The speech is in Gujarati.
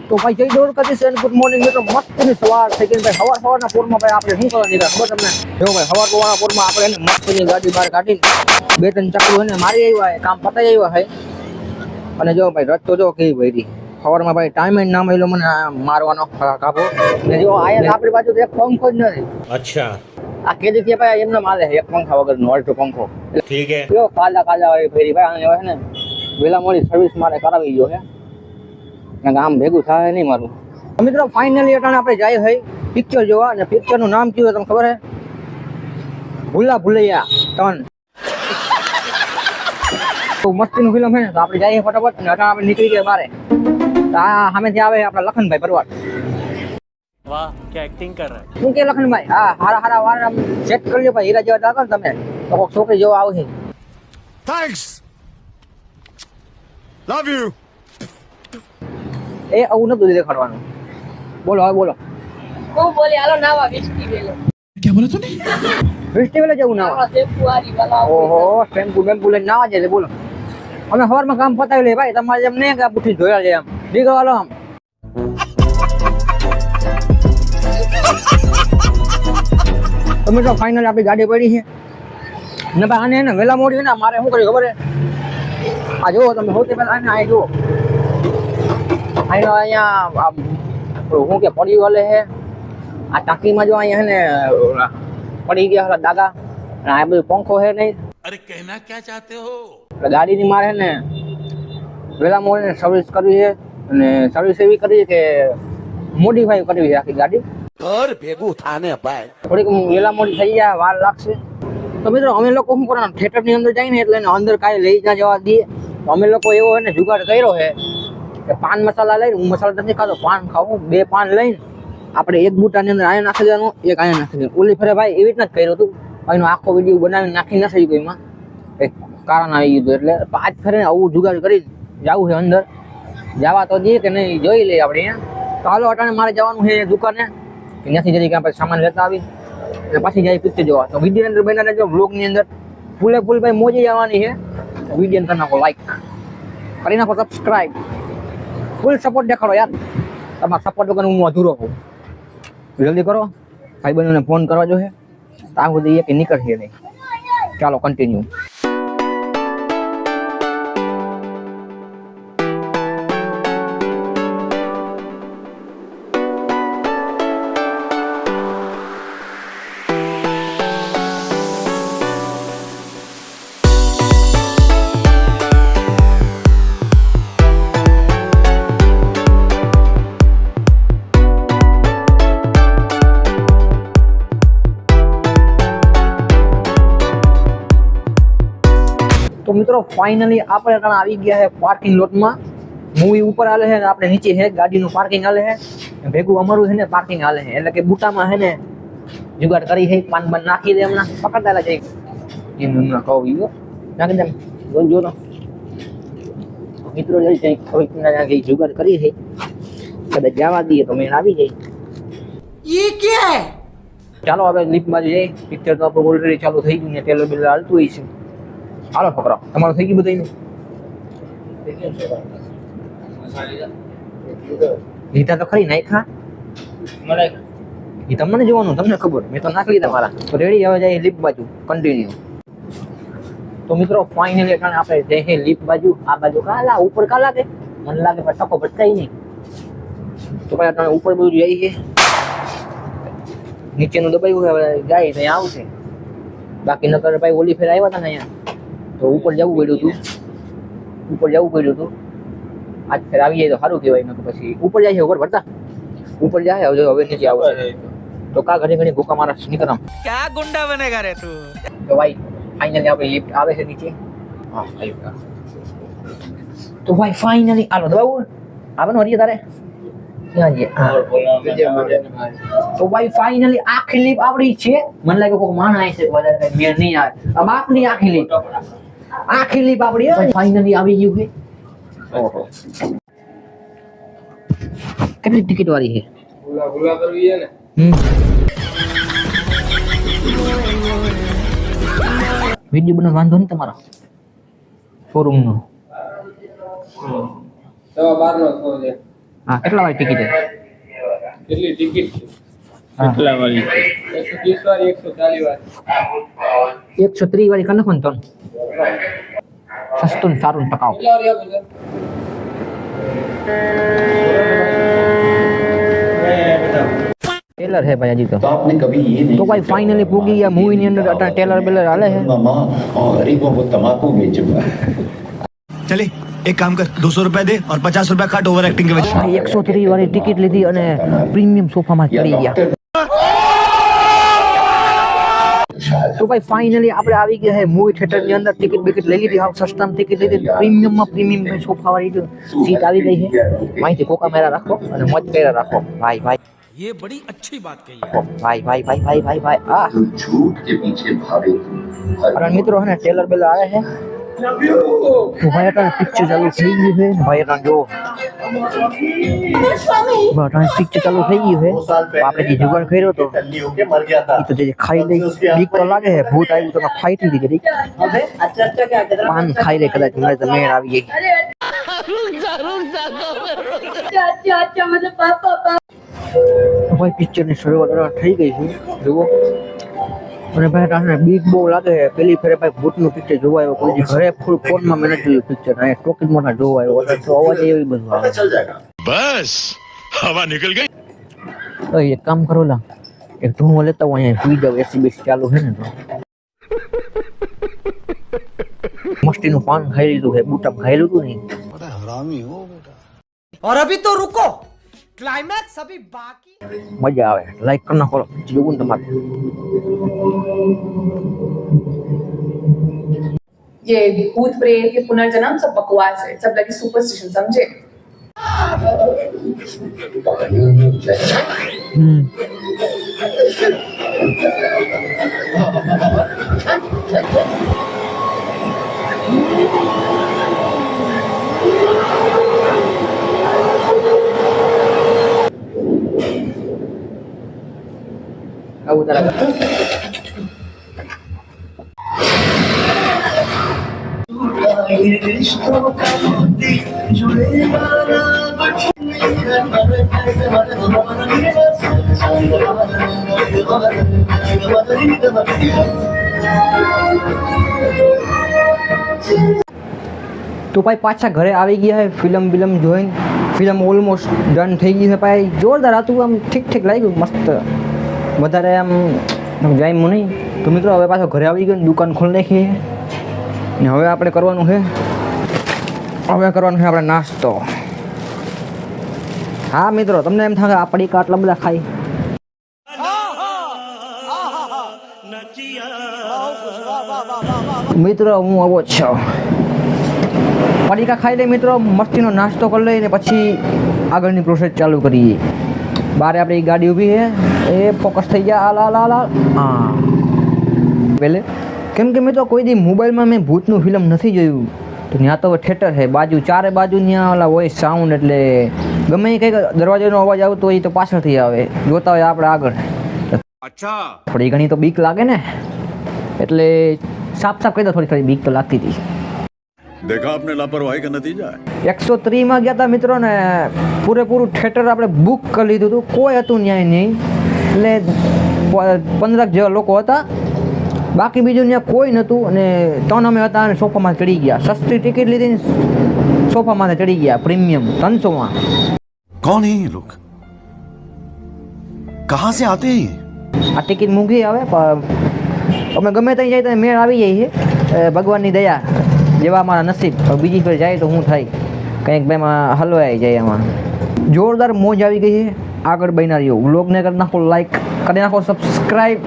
તો ભાઈ જય દ્વારકાધીશ એન્ડ ગુડ મોર્નિંગ મિત્રો, મસ્તની સવાર થઈ ગઈ ભાઈ. સવારના પોરમાં ભાઈ આપણે શું કરવા નીકળ્યા ખબર તમને? જો ભાઈ સવારના પોરમાં આપણે એને મસ્તની ગાડી બહાર કાઢીને બે ત્રણ ચક્કુ એને મારી આવ્યા, કામ પતાવી આવ્યા છે. અને જો ભાઈ રસ્તો જો કેવી ભરી સવારમાં ભાઈ ટાઈમ ના મળ્યો મને મારવાનો કાપો. ને જો આયા આપણી બાજુ તો એક પંખો જ નથી. અચ્છા, આ કેદી કે ભાઈ એમને માલે એક પંખા વગરનો અડધો પંખો. ઠીક હે. જો કાલા વાળી ફેરી ભાઈ આને ને વેલા મોડી સર્વિસ મારે કરાવી ગયો છે. આમ ભેગું થાય નહીં મારું. મિત્રો ફાઇનલી અટાણે આપણે જાય છે પિક્ચર જોવા. અને પિક્ચર નું નામ કયું તમને ખબર છે? ભૂલા ભૂલૈયા 3. તો મસ્તીનું ફિલ્મ છે ને, તો આપણે જઈએ ફટાફટ. અને અટાણે આપણે નીકળી ગયા બારે. આ સામેથી આવે આપણા લખનભાઈ પરવાર. વાહ, क्या एक्टिंग कर रहा है. શું કે લખનભાઈ? હા, હારા વાર સેટ કરી લ્યો ભાઈ. હીરા જેવા લાગો ને તમે તો કોઈક છોકરી જેવો આવશે. Thanks. Love you. એ આવું નતું દેખાડવાનું. બોલો હવે બોલો. હું બોલી હાલો નાવા વિસ્કી વેલો. क्या बोला तूने? ફેસ્ટિવલે જવું ના. નાવા ફેબ્રુઆરી વાલા. ઓહો, ટેમ્પુ લઈને નાવા જાય. બોલો અમે સવારમાં કામ પતાવી લઈએ ભાઈ. તમારે એમ નહીં કે બુઠી ધોયા જાય આમ નીકળવાલો આમ. તમે તો ફાઇનલ આપણી ગાડી પડી છે ને ભાઈ. આને વેલા મોડી ને મારે શું કર્યું ખબર છે? આ જુઓ તમે સૌથી પહેલા આને આ જુઓ. અહીંયા શું કે પડ્યું હલે છે આ ટાંકીમાં. જો અહીંયા છે ને પડી ગયા હતા દાગા. અને આ બધું પંખો છે નહીં. अरे कहना क्या चाहते हो. એટલે ગાડીની મારે છે ને વેલા મોડીને સર્વિસ કરવી છે. અને સર્વિસ એવી કરવી કે મોડિફાઈ કરવી છે આખી ગાડી. ઘર ભેગું થાને ભાઈ. થોડીક વેલા મોડી થઈ જાય, વાર લાગશે. તો મિત્રો અમે લોકો શું કરવાનું, થિયેટરની અંદર જઈને એટલે એને અંદર કાંઈ લઈ ના જવા દઈએ. તો અમે લોકો એવો એને જુગાડ કર્યો છે કે પાન મસાલા લઈને, હું મસાલા નથી ખાતો, પાન ખાવું. 2 પાન લઈને આપણે એક બૂટાની અંદર આયા નાખી દેવાનું, એક આયા નાખી દેવાનું. ઓલી ફરે ભાઈ એવી રીતના જ કર્યું હતું. એનો આખો વિડીયો બનાવીને નાખી ના થઈ ગયો. એમાં એક કારણ આવી ગયું એટલે આજ ફરે આવું જુગાડ કરીને જવું છે અંદર. જવા તો દઈએ કે નહીં જોઈ લઈએ આપણે. અહીંયા તો હાલો અટાણે મારે જવાનું છે દુકાને કે ત્યાંથી જરી કે આપણે સામાન લેતા આવી એટલે પાછી જાય પિક્ચર જોવા. તો વિડીયો અંદર બના રહેજો, બ્લોગની અંદર ફૂલે ફૂલ ભાઈ મોજી આવવાની છે. વિડીયો કરી નાખો લાઈક, કરી નાખો સબસ્ક્રાઈબ, ફૂલ સપોર્ટ દેખાડો યાર. તમારા સપોર્ટ વગર હું અધૂરો હોઉં. જલ્દી કરો, ભાઈ બહેનોને ફોન કરવા જોઈએ. આ બધું એક નીકળશે નહીં. ચાલો કન્ટિન્યુ. તો મિત્રો ફાઇનલી આપણે ત્યાં આવી ગયા છે પાર્કિંગ લોટમાં. મૂવી ઉપર હાલે છે, આપણે નીચે છે ગાડીનું પાર્કિંગ હાલે છે. ભેગું અમારું છે ને પાર્કિંગ હાલે છે. એટલે કે બુટામાં છે ને જુગાડ કરી છે. પાન બન નાખી દે હમણાં પકડતા જાય એનું કહું નાખી દે. જો મિત્રો જુગાડ કરી છે. કદાચ જવા દઈએ તો મેં આવી જાય. ઈ કે ચાલો હવે લિફ્ટ બાજુ જઈએ. પિક્ચર તો આપણું ઓલરેડી ચાલુ થઈ ગયું ને ટેલર બિલર હાલતું હોય છે. હાલો છોકરા, તમારું થઈ ગયું બધાયનું? લીધા તો ખરી નાખ્યા એ તમને જોવાનું, તમને ખબર. મેં તો નાખી લીધા મારા. તો રેડી, હવે જાય લિફ્ટ બાજુ કન્ટિન્યુ. તો મિત્રો ફાઇનલી આપણે જઈએ લિફ્ટ બાજુ. આ બાજુ કાલા ઉપર કાલા કે મને લાગે પણ ટકો ભટકાઈ નહીં. તો ભાઈ આપણે ઉપર બાજુ જઈએ. નીચેનું દબાયું હવે જાય તો અહીંયા આવશે. બાકી નકર ભાઈ ઓલી ફેર આવ્યા હતા ને અહીંયા તો ઉપર જવું પડ્યું હતું. આજ ફેર આવી જાય તો સારું કહેવાય. નકર પછી ઉપર જાય છે ઉપર ભરતા ઉપર જાય. હવે નીચે આવશે તો કા ઘણી ભૂકા મારા નીકળામ. क्या गुंडा बनेगा रे तू. તો ભાઈ ફાઇનલી આપણે લિફ્ટ આવે છે નીચે. હા આવ્યું. તો ભાઈ ફાઇનલી આલો દબાવું આવવાનું હરીએ તારે ત્યાં જઈએ. તો ભાઈ ફાઇનલી આખી લિફ્ટ આપણી છે. મને લાગે કોઈ માણ આવી છે વધારે મેં નહીં આવે. આ બાપની આખી લિફ્ટ આપણી ફાઇનલી આવી ગયું છે. ઓહો, કેટલી ટિકિટ વાળી છે? ભૂલા કરવી છે ને. વિડિયો બનાવ વાંધો નહીં તમારો શોરૂમ નો. 12:15 નો શો છે. હા કેટલા વાળી ટિકિટ છે કેટલી ટિકિટ છે? હા. કેટલા વાળી છે? 130 વાળી 140 વાળી 130 વાળી કરી નાખો ને તો સસ્તું ને સારું ને ટકાઉ કેટલા વાળી આપો ટેલર है भाई अजी तो आपने कभी ये नहीं तो भाई फाइनली पूगी या मूवी ની અંદર અટા ટેલર બેલર હાલે है मामा और गरीबों को तम्बाकू बेच चुका है। चले एक काम कर 200 रुपए दे और 50 रुपए काट ओवर एक्टिंग के वजह ભાઈ 130 વાળી ટિકિટ લીધી અને પ્રીમિયમ સોફામાં ચડી ગયા તો ભાઈ ફાઇનલી આપણે આવી ગયા છે મૂવી થિયેટર ની અંદર ટિકિટ બિકિટ લઈ લીધી હાવ સસ્તામાં ટિકિટ લીધી પ્રીમિયમ સોફા વાળી સીટ આવી ગઈ છે માહિતી કોકા મેરા રાખો અને મોજ કર્યા રાખો ભાઈ ભાઈ ये बड़ी अच्छी बात कही है ભાઈ ભાઈ ભાઈ ભાઈ ભાઈ ભાઈ આ तो झूठ के पीछे भागे અને મિત્રો હે ને ટેલર બેલર આવે છે તો ભાઈ અટાણે પિક્ચર ચાલુ થઈ ગયું છે ભાઈ અટાણે જો અટાણે પિક્ચર ચાલુ થઈ ગયું છે આપણે જે જુગાડ કર્યો તો એ તો જે ખાઈ લઈ બીક તો લાગે છે ભૂત આવ્યું તો ખાઈ થઈ ગઈ પાન ખાઈ લે કદાચ મને તો મેળ આવી ગઈ अच्छा अच्छा मतलब पापा ભાઈ પિક્ચર ની શરૂઆત થઈ ગઈ છે જુઓ અને ભાઈ અટાણે બીક બહુ લાગે છે પેલી ફેરે ભાઈ ભૂતનું પિક્ચર જોવા આવ્યો કોઈ દી ઘરે ફૂલ ફોનમાં મેં નથી જોયું પિક્ચર અહીંયા ટોકીઝમાં ના જોવા આવ્યો તો અવાજ એવી બધું આવે बस हवा निकल गई ઓય એક કામ કરો લા એક ધૂણો લેતા હું અહીંયા સુઈ જાવ એસી બેસી ચાલુ છે ને તો મસ્તીનું પાન ખાઈ લીધું છે બૂટા ખાઈ લીધું નહીં और अभी तो रुको क्लाइमैक्स अभी बाकी મજા આવે લાઈક કરી નાખો જોવું ને તમારે ये भूत प्रेत ये पुनर्जन्म सब बकवास है सब लगी सुपरस्टिशन समझे આવું તારા તો ભાઈ પાછા ઘરે આવી ગયા છે ફિલ્મ જોઈને ફિલ્મ ઓલમોસ્ટ ડન થઈ ગઈ છે ભાઈ જોરદાર હતું આમ ઠીક ઠીક લાગ્યું મસ્ત વધારે આમ જામ્યું નહીં તો મિત્રો હવે પાછો ઘરે આવી ગયો દુકાન ખોલી નાખી ને હવે આપણે કરવાનું છે આપણે નાસ્તો હા મિત્રો તમને એમ થાય આ પડીકા આટલા બધા ખાઈ મિત્રો હું આવો જ છું પડીકા ખાઈ લઈ મિત્રો મસ્તીનો નાસ્તો કરી લઈને પછી આગળની પ્રોસેસ ચાલુ કરીએ બારે આપણી ગાડી ઊભી છે એ ફોકસ થઈ ગયા હાલ હા પહેલે કેમ કે મિત્રો કોઈ દી મોબાઈલમાં મેં ભૂતનું ફિલ્મ નથી જોયું તો ત્યાં તો થિયેટર છે બાજુ ચારે બાજુ ત્યાં ઓલા વોઇસ સાઉન્ડ એટલે ગમે એ કંઈક દરવાજાનો અવાજ આવતો હોય તો પાછળથી આવે જોતા હોય આપણે આગળ અચ્છા થોડી ઘણી તો બીક લાગે ને એટલે સાફ કહી દો થોડી બીક તો લાગતી હતી देखा आपने लापरवाही का नतीजा है 130 માં ગયા હતા મિત્રો ને પૂરેપૂરું થિયેટર આપણે બુક કરી લીધું હતું કોઈ હતું ન્યાય નહીં એટલે 15 જેવા લોકો હતા બાકી બીજું ત્યાં કોઈ નહોતું અને 3 અમે હતા અને સોફામાં ચડી ગયા સસ્તી ટિકિટ લીધી સોફામાં ચડી ગયા પ્રીમિયમ 300 માં कौन है ये लोग कहाँ से आते हैं ये? આ ટિકિટ મૂંઘી આવે પણ અમે ગમે ત્યાં જાય તો મેળ આવી જાય છે ભગવાનની દયા જેવા અમારા નસીબ બીજી ફેર જાય તો શું થાય કંઈક ભાઈમાં હલવાઈ જાય એમાં જોરદાર મોજ આવી ગઈ છે આગળ બન્યા રહ્યો વ્લોગને કરી નાખો લાઈક કરી નાખો સબસ્ક્રાઈબ